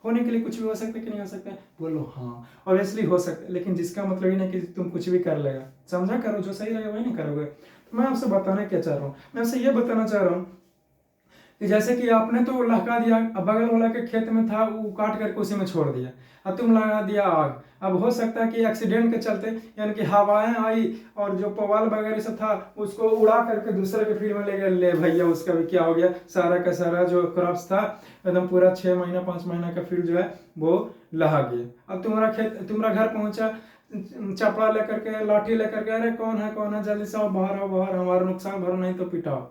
होने के लिए कुछ भी हो सकता है कि नहीं हो सकता है, बोलो हाँ ऑब्वियसली हो सकता है। लेकिन जिसका मतलब ये नहीं कि तुम कुछ भी कर लेगा, समझा करो, जो सही रहेगा वही नहीं करोगे। तो मैं आपसे बताना क्या चाह रहा हूँ, मैं आपसे ये बताना चाह रहा हूँ कि जैसे कि आपने तो लगा दिया, अब बगल वाला के खेत में था वो काट करके उसी में छोड़ दिया, अब तुम लगा दिया आग। अब हो सकता है कि एक्सीडेंट के चलते यानी कि हवाएं आई और जो पवाल वगैरह सब था उसको उड़ा करके दूसरे के फील्ड में ले गए, ले भैया उसका भी क्या हो गया, सारा का सारा जो क्रॉप्स था एकदम पूरा 6 महीना 5 महीना का फील्ड जो है वो लहा गया। अब तुम्हारा घर पहुंचा, चपड़ा लेकर के, लाठी लेकर के, अरे कौन है जल्दी से बाहर आओ बाहर, हमारा नुकसान भरो नहीं तो पिटाओ।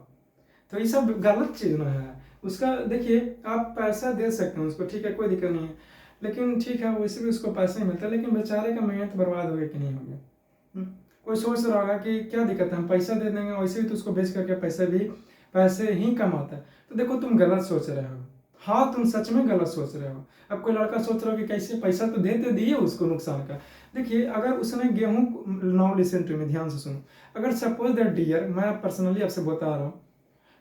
तो ये सब गलत चीज ना है उसका। देखिए आप पैसा दे सकते हैं उसको, ठीक है, कोई दिक्कत नहीं है, लेकिन ठीक है वैसे भी उसको पैसा ही मिलता है, लेकिन बेचारे का मेहनत बर्बाद हो गया कि नहीं हो गया। कोई सोच रहा होगा कि क्या दिक्कत है, हम पैसा दे देंगे, वैसे भी तो उसको बेच करके पैसे ही कमाता है। तो देखो तुम गलत सोच रहे हो, हाँ तुम सच में गलत सोच रहे हो। अब कोई लड़का सोच रहा हो कि कैसे पैसा तो देते दिए उसको नुकसान का। देखिए अगर उसने गेहूं, नाउ लिसन टू मी, ध्यान से सुनो, अगर सपोज दैट डियर, मैं पर्सनली आपसे बता रहा हूँ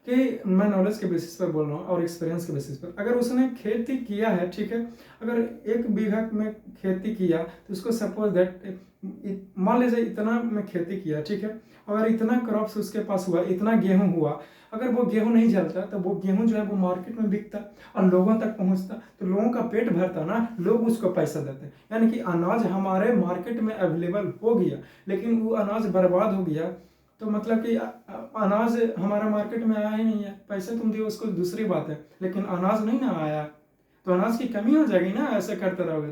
कि मैं नॉलेज के बेसिस पर बोल रहा हूँ और एक्सपीरियंस के बेसिस पर, अगर उसने खेती किया है, ठीक है, अगर 1 बीघा में खेती किया तो उसको सपोज दैट मान लीजिए इतना में खेती किया, ठीक है, अगर इतना क्रॉप्स उसके पास हुआ, इतना गेहूं हुआ, अगर वो गेहूं नहीं जलता तो वो गेहूं जो है वो मार्केट में बिकता और लोगों तक पहुंचता, तो लोगों का पेट भरता ना, लोग उसको पैसा देते, यानी कि अनाज हमारे मार्केट में अवेलेबल हो गया, लेकिन वो अनाज बर्बाद हो गया, तो मतलब कि अनाज हमारा मार्केट में आया ही नहीं है, पैसे तुम दिए उसको दूसरी बात है, लेकिन अनाज नहीं ना आया, तो अनाज की कमी हो जाएगी ना ऐसे करते रहोगे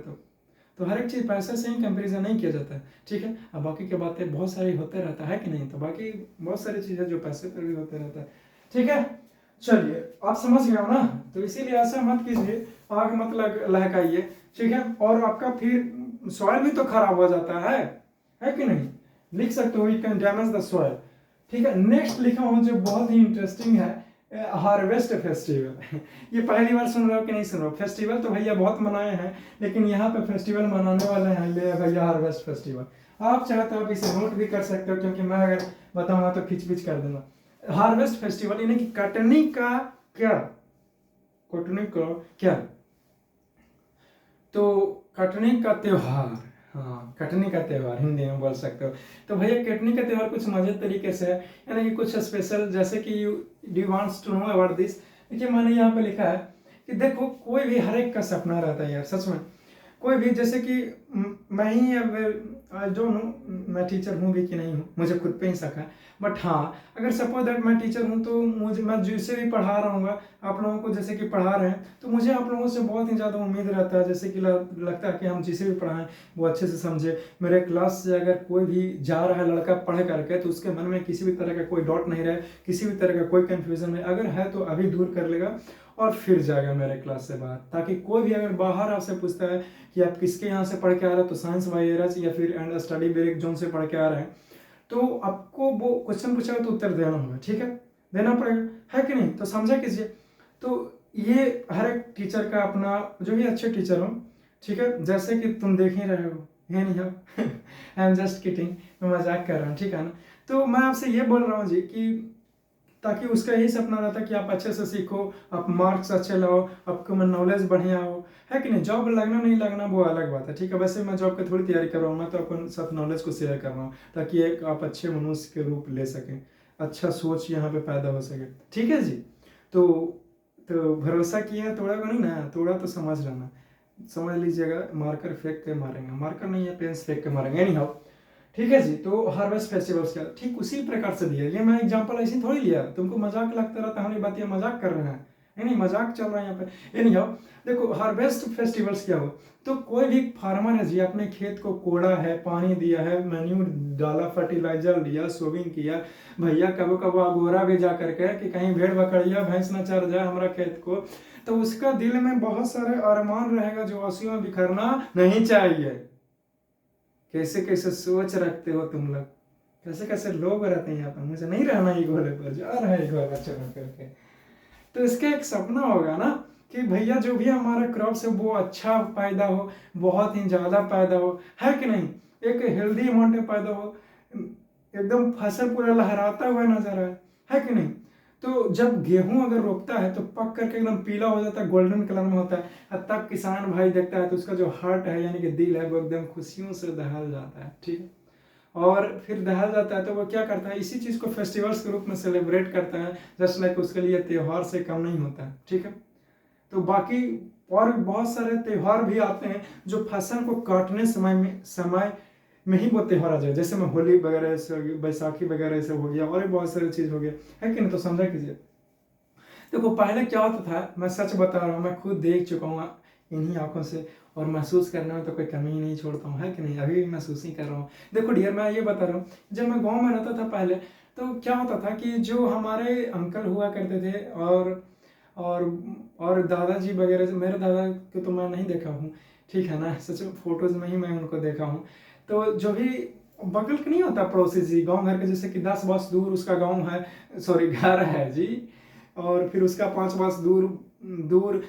तो हर एक चीज़ पैसे से ही कंपैरिजन नहीं किया जाता है, ठीक है। अब बाकी की बातें बहुत सारी होते रहता है कि नहीं, तो बाकी बहुत सारी चीज़ें जो पैसे पर भी होते रहता है, ठीक है। चलिए आप समझ गए हो ना, तो इसीलिए ऐसा मत कीजिए, आग मत लहकाइए, ठीक है, और आपका फिर सॉइल भी तो खराब हो जाता है कि नहीं, लिख सकते हो, it can damage the soil, ठीक है। नेक्स्ट लिखा हूं जो बहुत ही इंटरेस्टिंग है, हार्वेस्ट फेस्टिवल। ये पहली बार सुन रहे हो कि नहीं सुन रहे हो? फेस्टिवल तो भैया बहुत मनाए हैं, लेकिन यहाँ पे फेस्टिवल मनाने वाले हैं, ले भैया हार्वेस्ट फेस्टिवल। आप चाहे तो आप इसे नोट भी कर सकते हो, क्योंकि मैं अगर बताऊंगा तो खिच कर दूंगा। हार्वेस्ट फेस्टिवल यानी कि कटनी का क्या, तो कटनी का त्योहार, हाँ कटनी का त्योहार हिंदी में बोल सकते हो। तो भैया कटनी का त्योहार कुछ मजे तरीके से है, यानी कि कुछ स्पेशल, जैसे कि do wants to know about this. देखिए मैंने यहाँ पे लिखा है कि देखो कोई भी हर एक का सपना रहता है यार, सच में। कोई भी, जैसे कि मैं ही अब आई डोंट नो मैं टीचर हूँ भी कि नहीं हूँ, मुझे खुद पे ही शक है। बट हाँ, अगर सपोज दैट मैं टीचर हूँ तो मुझे, मैं जिसे भी पढ़ा रहा हूँ आप लोगों को, जैसे कि पढ़ा रहे हैं, तो मुझे आप लोगों से बहुत ही ज़्यादा उम्मीद रहता है, जैसे कि लगता है कि हम जिसे भी पढ़ाएं वो अच्छे से समझे। मेरे क्लास से अगर कोई भी जा रहा है लड़का पढ़ करके, तो उसके मन में किसी भी तरह का कोई डाउट नहीं रहे, किसी भी तरह का कोई कन्फ्यूजन नहीं, अगर है तो अभी दूर कर लेगा और फिर जाएगा मेरे क्लास से बाहर। ताकि कोई भी अगर बाहर आपसे पूछता है कि आप किसके यहाँ से पढ़ के आ रहे हैं, तो साइंस बाई एरर्स या फिर एंड स्टडी ब्रेक जोन से पढ़ के आ रहे हैं, तो आपको वो क्वेश्चन पूछेगा तो उत्तर देना होगा, ठीक है, देना पड़ेगा, है कि नहीं? तो समझा कीजिए। तो ये हर एक टीचर का अपना, जो भी अच्छे टीचर हो, ठीक है, जैसे कि तुम देख ही रहे हो, है नहीं हो आई एम जस्ट किडिंग, मैं मजाक कर रहा हूँ, ठीक है ना। तो मैं आपसे ये बोल रहा हूँ जी कि ताकि उसका यही सपना रहता है कि आप अच्छे से सीखो, आप मार्क्स अच्छे लाओ, आपको में नॉलेज बढ़िया हो, है कि नहीं? जॉब लगना नहीं लगना वो अलग बात है, ठीक है। वैसे मैं जॉब की थोड़ी तैयारी कर रहा हूँ, मैं तो अपने साथ नॉलेज को शेयर कर रहा हूँ, ताकि एक आप अच्छे मनुष्य के रूप ले सकें, अच्छा सोच यहाँ पे पैदा हो सके, ठीक है जी। तो भरोसा किया, तोड़ा को नहीं ना, तोड़ा तो समझ लेना, समझ लीजिएगा, मार्कर फेंक के मारेंगे, मार्कर नहीं है, पेन फेंक के मारेंगे, एनी हाउ, ठीक है जी। तो हार्वेस्ट फेस्टिवल्स का ठीक उसी प्रकार से दिया, ये मैं एग्जांपल ऐसे थोड़ी लिया, तुमको मजाक लगता रहता हमारी बात, ये मजाक कर रहे हैं, नहीं मजाक चल रहा है यहाँ पे। एनी हाउ, देखो हार्वेस्ट फेस्टिवल्स क्या हो, तो कोई भी फार्मर है जी, अपने खेत को कोड़ा है, पानी दिया है, मैन्यूर डाला, फर्टिलाइजर दिया, सोविंग किया, भैया कबो कबो अगोरा भी जा करके कि कहीं भेड़ बकरिया भैंस न चर जाए हमारा खेत को, तो उसका दिल में बहुत सारे अरमान रहेगा जो आंसुओं में बिखरना नहीं चाहिए। कैसे कैसे सोच रखते हो तुम लोग, कैसे कैसे लोग रहते हैं यहाँ पर, मुझे नहीं रहना ये गोले पर, जा रहा है गोला चढ़ करके। तो इसका एक सपना होगा ना कि भैया जो भी हमारा क्रॉप है वो अच्छा पैदा हो, बहुत ही ज्यादा पैदा हो, है कि नहीं, एक हेल्दी अमाउंट में पैदा हो, एकदम फसल पूरा लहराता हुआ नजर आए, है कि नहीं? तो जब गेहूं अगर रोपता है तो पक करके एकदम पीला हो जाता है, गोल्डन कलर में होता है, और तब किसान भाई देखता है तो उसका जो हार्ट है यानी कि दिल है वो एकदम खुशियों से दहल जाता है, ठीक है। और फिर दहल जाता है तो वो क्या करता है, इसी चीज को फेस्टिवल्स के रूप में सेलिब्रेट करता है, जस्ट लाइक उसके लिए त्योहार से कम नहीं होता है, ठीक है। तो बाकी और भी बहुत सारे त्योहार भी आते हैं जो फसल को काटने समय में ही वो त्योहार आ जाए, जैसे में होली वगैरह से, बैसाखी वगैरह से हो गया, और भी बहुत सारी चीज हो गया, है कि नहीं? तो समझा कीजिए। देखो पहले क्या होता था, मैं सच बता रहा हूँ, मैं खुद देख चुका हूँ इन्हीं आंखों से, और महसूस करने में तो कोई कमी ही नहीं छोड़ता हूँ, है कि नहीं? अभी भी महसूस ही कर रहा हूँ। देखो डियर, मैं ये बता रहा हूँ, जब मैं गाँव में रहता था पहले, तो क्या होता था कि जो हमारे अंकल हुआ करते थे, और और दादाजी वगैरह से, मेरे दादा को तो मैं नहीं देखा हूँ, ठीक है ना, सच में फोटोज में ही मैं उनको देखा हूँ। तो जो भी बगल के नहीं होता पड़ोसी जी, गांव घर के, जैसे कि 10 बस दूर उसका गांव है, सॉरी घर है जी, और फिर उसका 5 बस दूर दूर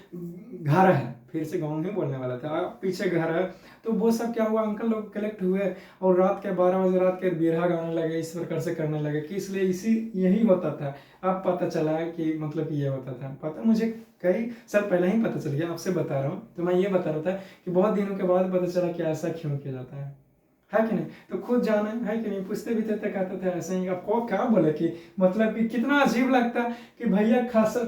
घर है, फिर से गांव ही बोलने वाला था, पीछे घर है। तो वो सब क्या हुआ, अंकल लोग कलेक्ट हुए और रात के 12 बजे रात के बिरहा गाने लगे, इस प्रकार से करने लगे कि इसलिए इसी यही होता था। अब पता चला कि मतलब ये होता था, पता मुझे कई साल पहले ही पता चल गया, आपसे बता रहा हूँ। तो मैं ये बता रहा था कि बहुत दिनों के बाद पता चला कि ऐसा क्यों किया जाता है कि नहीं? तो खुद जाने, है कि नहीं? पूछते भी थे तो कहते थे ऐसे ही। आपको क्या बोले कि मतलब कि कितना अजीब लगता कि भैया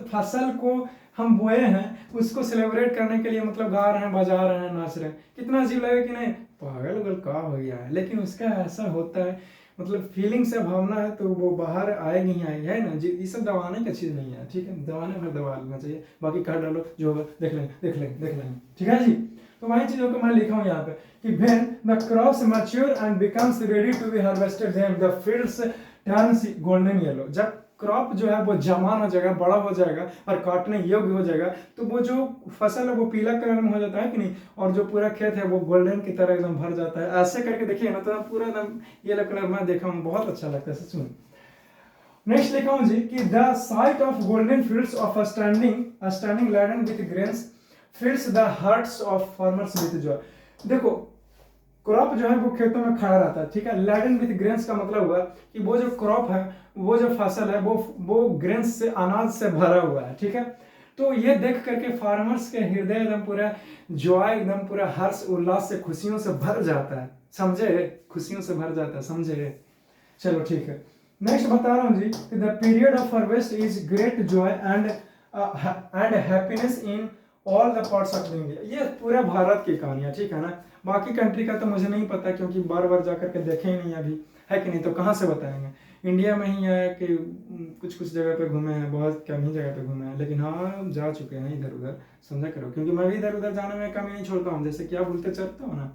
फसल को हम बोए हैं, उसको सेलिब्रेट करने के लिए मतलब गा रहे हैं, बजा रहे हैं, नाच रहे हैं, कितना अजीब लगे कि नहीं, पागल उगल का हो गया है। लेकिन उसका ऐसा होता है, मतलब फीलिंग से भावना है तो वो बाहर आएगी ही आएगी, है ना जी। ये सब दबाने की चीज नहीं है, ठीक है, दबाने में दबा लेना चाहिए, बाकी कर डालो जो होगा देख लेंगे देख लेंगे देख लेंगे, ठीक है जी। तो वही चीजों को मैं लिखा हूँ यहाँ पे कि when the crops mature and becomes ready to be harvested, then the fields turns golden yellow। जब क्रॉप जो है वो जवान हो जाएगा, बड़ा हो जाएगा और काटने योग्य हो जाएगा, तो वो जो फसल है वो पीला कलर में हो जाता है कि नहीं, और जो पूरा खेत है वो गोल्डन की तरह एकदम भर जाता है। ऐसे करके देखिए ना, तो पूरा एकदम येलो कलर में देखा हूँ, बहुत अच्छा लगता है सच में। नेक्स्ट लिखा हूँ जी कि the site of golden fields of standing laden with grains fills the hearts of farmers with joy। देखो क्रॉप जो है वो खेतों में खड़ा रहता है, ठीक है। लैडन विथ ग्रेन्स का मतलब हुआ कि वो जो क्रॉप है, वो जो फसल है, वो ग्रेन्स से, अनाज से भरा हुआ है, ठीक है। तो ये देख करके फार्मर्स के हृदय एकदम पूरा जॉय, एकदम पूरा हर्ष उल्लास से, खुशियों से भर जाता है, समझे, खुशियों से भर जाता है, समझे। चलो ठीक है, नेक्स्ट बता रहा हूँ जी, the period of harvest is great joy and happiness in all the parts of India, ये पूरे भारत की कहानियाँ, ठीक है ना। बाकी कंट्री का तो मुझे नहीं पता, क्योंकि बार बार जा करके देखे ही नहीं अभी, है कि नहीं, तो कहाँ से बताएंगे। इंडिया में ही है कि कुछ कुछ जगह पे घूमे हैं, बहुत कम ही जगह पे घूमे हैं, लेकिन हाँ जा चुके हैं इधर उधर, समझा करो, क्योंकि मैं भी इधर उधर जाने में कमी नहीं छोड़ता हूँ। जैसे क्या बोलते चलता हूँ ना,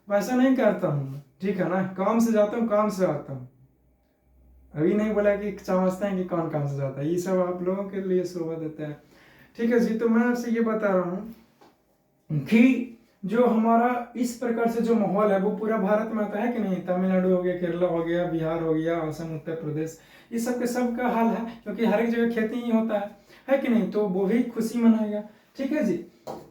वैसा नहीं करता हूँ, ठीक है ना। काम से जाता हूँ, काम से आता हूँ। अभी नहीं बोला कि समझते हैं कि कौन काम से जाता है, ये सब आप लोगों के लिए शोभा देता है, ठीक है जी। तो मैं आपसे ये बता रहा हूँ कि जो हमारा इस प्रकार से जो माहौल है वो पूरा भारत में आता है कि नहीं। तमिलनाडु हो गया, केरला हो गया, बिहार हो गया, असम, उत्तर प्रदेश, ये सब के सब का हाल है, क्योंकि हर एक जगह खेती ही होता है कि नहीं, तो वो भी खुशी मनाएगा, ठीक है जी।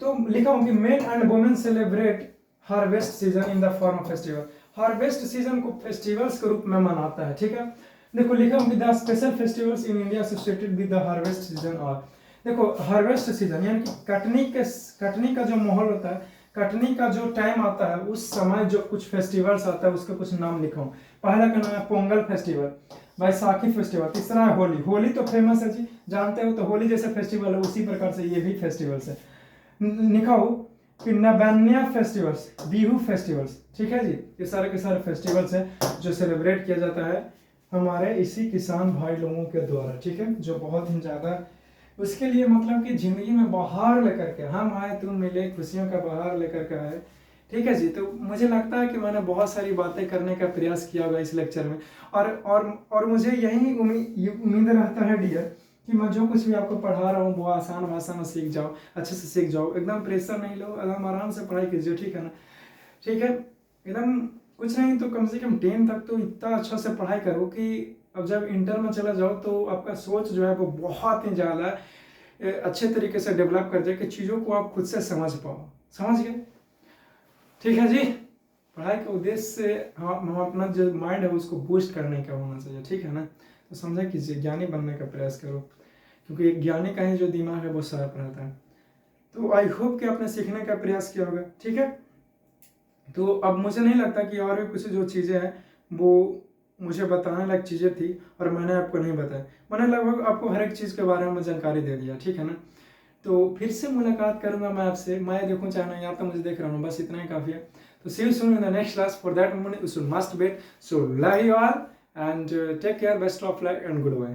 तो लिखा हूँ कि main and women celebrate harvest season in the form of festival. Harvest season को फेस्टिवल्स के रूप में मनाता है, ठीक है। देखो लिखा हूँ the special festivals in India associated with the harvest season. और देखो हार्वेस्ट सीजन यानी कि कटनी का जो माहौल होता है, कटनी का जो टाइम आता है, उस समय जो कुछ फेस्टिवल्स आता है उसका कुछ नाम लिखा हूँ। पहला का नाम है पोंगल फेस्टिवल, बैसाखी फेस्टिवल, तीसरा है होली। होली तो फेमस है जी, जानते हो, तो होली जैसे फेस्टिवल है उसी प्रकार से ये भी फेस्टिवल्स है। लिखा हो कि नबान्या फेस्टिवल्स, बिहू फेस्टिवल्स, ठीक है जी। ये सारे के सारे फेस्टिवल्स हैं जो सेलिब्रेट किया जाता है हमारे इसी किसान भाई लोगों के द्वारा, ठीक है, जो बहुत ही ज़्यादा उसके लिए मतलब कि जिंदगी में बहार लेकर के हम आए, तुम मिले, खुशियों का बहार लेकर के आए, ठीक है जी। तो मुझे लगता है कि मैंने बहुत सारी बातें करने का प्रयास किया होगा इस लेक्चर में, और मुझे यही उम्मीद रहता है डियर कि मैं जो कुछ भी आपको पढ़ा रहा हूँ वो आसान भाषा में सीख जाओ, अच्छे से सीख जाओ, एकदम प्रेशर नहीं लो, एकदम आराम से पढ़ाई कीजिए, ठीक है ना, ठीक है। एकदम कुछ नहीं तो कम से कम 10 तक तो इतना अच्छा से पढ़ाई करो कि अब जब इंटर में चला जाओ तो आपका सोच जो है वो बहुत ही ज़्यादा अच्छे तरीके से डेवलप कर जाए कि चीज़ों को आप खुद से समझ पाओ, समझ गए, ठीक है जी। पढ़ाई का उद्देश्य से हम अपना जो माइंड है उसको बूस्ट करने का होना चाहिए, ठीक है ना। तो समझा कीजिए, ज्ञानी बनने का प्रयास करो, क्योंकि एक ज्ञानी का ही जो दिमाग है वो शार्प रहता है। तो आई होप कि आपने सीखने का प्रयास किया होगा, ठीक है। तो अब मुझे नहीं लगता कि और भी कुछ जो चीज़ें हैं वो मुझे बताने लायक चीज़ें थी और मैंने आपको नहीं बताया। मैंने लगभग आपको हर एक चीज़ के बारे में जानकारी दे दिया, ठीक है ना। तो फिर से मुलाकात करूंगा मैं आपसे, मैं देखूं चाहे नहीं, आप तो मुझे देख रहा हूँ, बस इतना ही काफ़ी है। तो see you soon in the next class, for that moment you should must wait. So love you all and take care, best of luck and good bye.